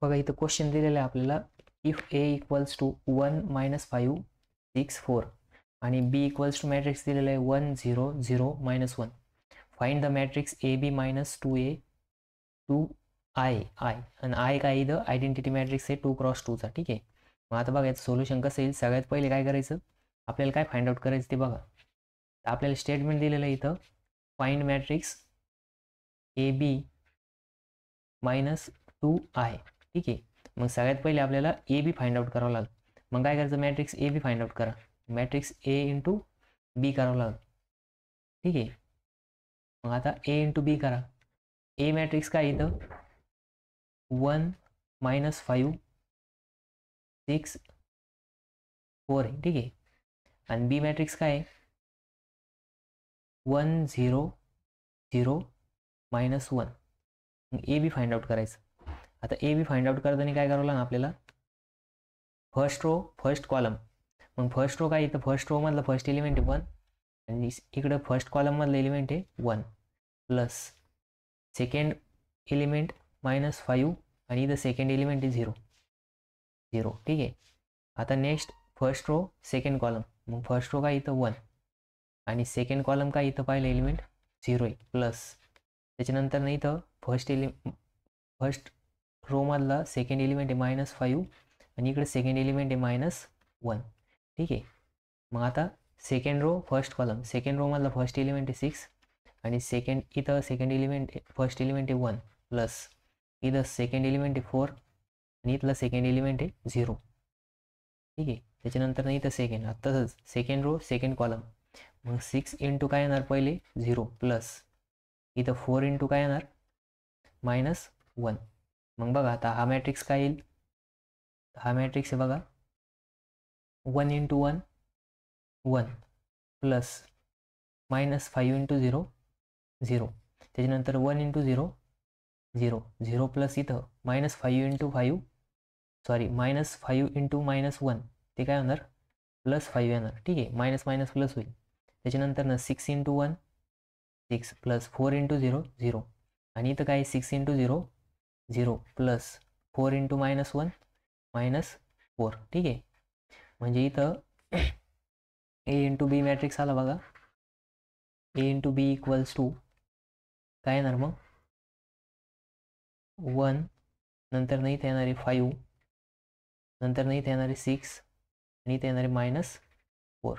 बघा इथं क्वेश्चन दिलेला आहे आपल्याला, इफ ए इक्वल्स टू 1 -5 6 4 आणि बी इक्वल्स टू मॅट्रिक्स दिलेला आहे 1 0 0 -1. Find the matrix A B -2a 2 i आणि आय काय इथं आयडेंटिटी मॅट्रिक्स आहे 2x2चा. ठीक आहे. मग आता बघा याचं सोल्युशन कसं येईल. सगळ्यात पहिले काय करायचं, आपल्याला काय फाइंड आउट करायचं ते बघा. आपल्याला स्टेटमेंट दिलेलं आहे इथं, find matrix A B -2i. ठीक आहे. मग सगळ्यात पहिले आपल्याला ए बी फाइंड आउट करावं लागेल. मग काय करायचं, matrix A B find out करा. मॅट्रिक्स ए इंटू बी करावं लागेल. ठीक आहे. मग आता ए इंटू बी करा. ए मॅट्रिक्स काय इथं 1 -5 6 4 आहे. ठीक आहे. आणि बी मॅट्रिक्स काय आहे 1 0 0 -1. मग ए बी फाइंड आउट करायचं. आता ए बी फाइंड आउट करताना काय करावं लागेल आपल्याला, फर्स्ट रो फर्स्ट कॉलम. मग फर्स्ट रो काय इथं फर्स्ट रो मधला फर्स्ट एलिमेंट आहे 1 आणि इकडं फर्स्ट कॉलम मधलं एलिमेंट आहे 1 प्लस सेकंड एलिमेंट -5 आणि इथं सेकंड एलिमेंट आहे 0 0. ठीक आहे. आता next first row second column. मग फर्स्ट रो काय इथं 1 आणि सेकंड कॉलम काय इथं पहिलं एलिमेंट 0 आहे प्लस त्याच्यानंतर नाही इथं फर्स्ट रो मधला सेकंड एलिमेंट आहे -5 आणि इकडे सेकंड एलिमेंट आहे -1. ठीक आहे. मग आता second row first column, second row मधला फर्स्ट एलिमेंट आहे 6 आणि इथं सेकंड एलिमेंट फर्स्ट एलिमेंट आहे 1 प्लस इथं सेकंड एलिमेंट आहे 4 आणि इथला सेकंड एलिमेंट आहे 0. ठीक आहे. त्याच्यानंतर नाही इथं सेकंड, आता तसंच सेकंड रो सेकंड कॉलम. मग 6 इंटू काय येणार पहिले 0 प्लस इथं 4 इंटू काय येणार -1. मग बघा आता हा मॅट्रिक्स काय येईल, हा मॅट्रिक्स आहे बघा 1 इंटू 1 1 प्लस -5 इंटू 0 0. त्याच्यानंतर 1 इंटू 0 0 0 प्लस इथं -5 इंटू 5 -5 इंटू -1 ते काय होणार +5 येणार. ठीक आहे. मायनस मायनस प्लस होईल. त्याच्यानंतर ना 6 इंटू 1 6 प्लस 4 इंटू 0 0 आणि इथं काय 6 इंटू 0 0 प्लस 4 इंटू -1 -4. ठीक आहे. म्हणजे इथं ए इंटू बी मॅट्रिक्स आला बघा. ए इंटू बी इक्वल्स टू काय येणार मग 1 नंतर नाही इथे येणारे 5 नंतर नाही इथे येणारे 6 आणि इथे येणारे -4.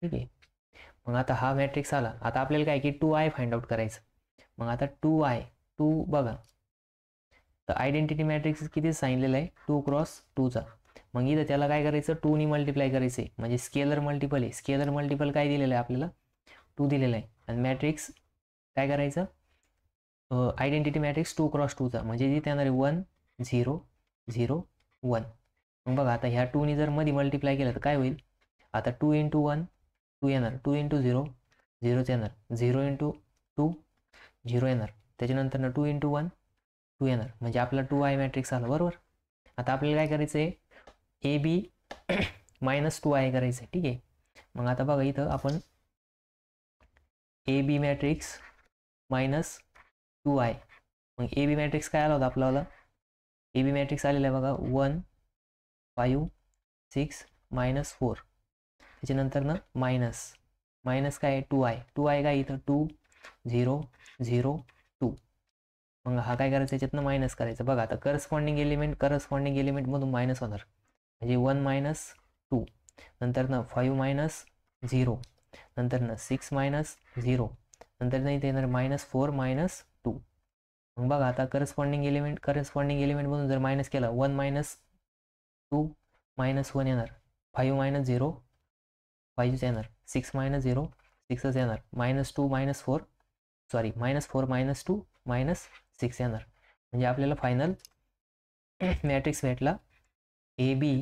ठीक आहे. मग आता हा मॅट्रिक्स आला. आता आपल्याला काय की 2i फाइंड आउट करायचं. मग आता 2 बघा तर आयडेंटिटी मॅट्रिक्स किती सांगितलेलं आहे 2x2चा. मग इथं त्याला काय करायचं 2 नी मल्टिप्लाय करायचं आहे. म्हणजे स्केलर मल्टिपल आहे. स्केलर मल्टिपल काय दिलेलं आहे आपल्याला 2 दिलेलं आहे. आणि मॅट्रिक्स काय करायचं आयडेंटिटी मॅट्रिक्स 2x2चा म्हणजे इथे येणारे 1 0 0 1. मग बघा आता ह्या 2 नी जर मध्ये मल्टिप्लाय केलं तर काय होईल. आता 2 इंटू 1 2 येणार, 2 इंटू 0 0च येणार, 0 इंटू 2 0 येणार, त्याच्यानंतर 2 इंटू 1 2 येणार. म्हणजे आपला 2i मॅट्रिक्स आला. बरोबर. आता आपल्याला काय करायचं आहे ए बी -2i करायचं आहे. ठीक आहे. मग आता बघा इथं आपण ए बी मॅट्रिक्स -2i. मग ए बी मॅट्रिक्स काय आला होता आपल्याला, ए बी मॅट्रिक्स आलेला आहे बघा 1 5 6 -4. त्याच्यानंतर मायनस काय 2i काय इथं 2 0 0 2. मग हा काय करायचं याच्यातनं मायनस करायचं. बघा आता करस्पॉन्डिंग एलिमेंट मधून मायनस होणार म्हणजे 1 -2 नंतर 5 -0 नंतर 6 -0 नंतर नाही ते येणार -4 -2. मग बघा आता करस्पॉन्डिंग एलिमेंट मधून जर मायनस केला 1 -2 -1 येणार, 5 -0 5च येणार, 6 -0 6च येणार, -2 -4 -2 -6 येणार. म्हणजे आपल्याला फायनल मॅट्रिक्स भेटला A B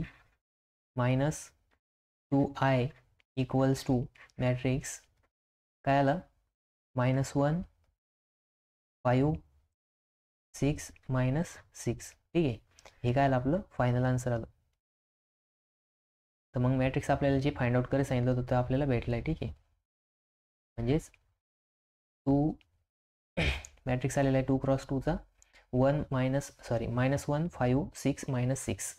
-2i equals to matrix काय आला -1 5 6 -6. ठीक आहे. हे काय आलं आपलं फायनल आन्सर आलं. तर मग मॅट्रिक्स आपल्याला जे फाइंड आउट करायला सांगितलं होतं ते आपल्याला भेटलं आहे. ठीक आहे. म्हणजेच 2 मॅट्रिक्स आलेला आहे 2x2चा -1 -6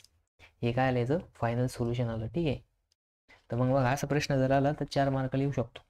हे काय आलं याचं फायनल सोल्युशन आलं. ठीक आहे. तर मग बघा असा प्रश्न जर आला तर 4 मार्क लिहू शकतो.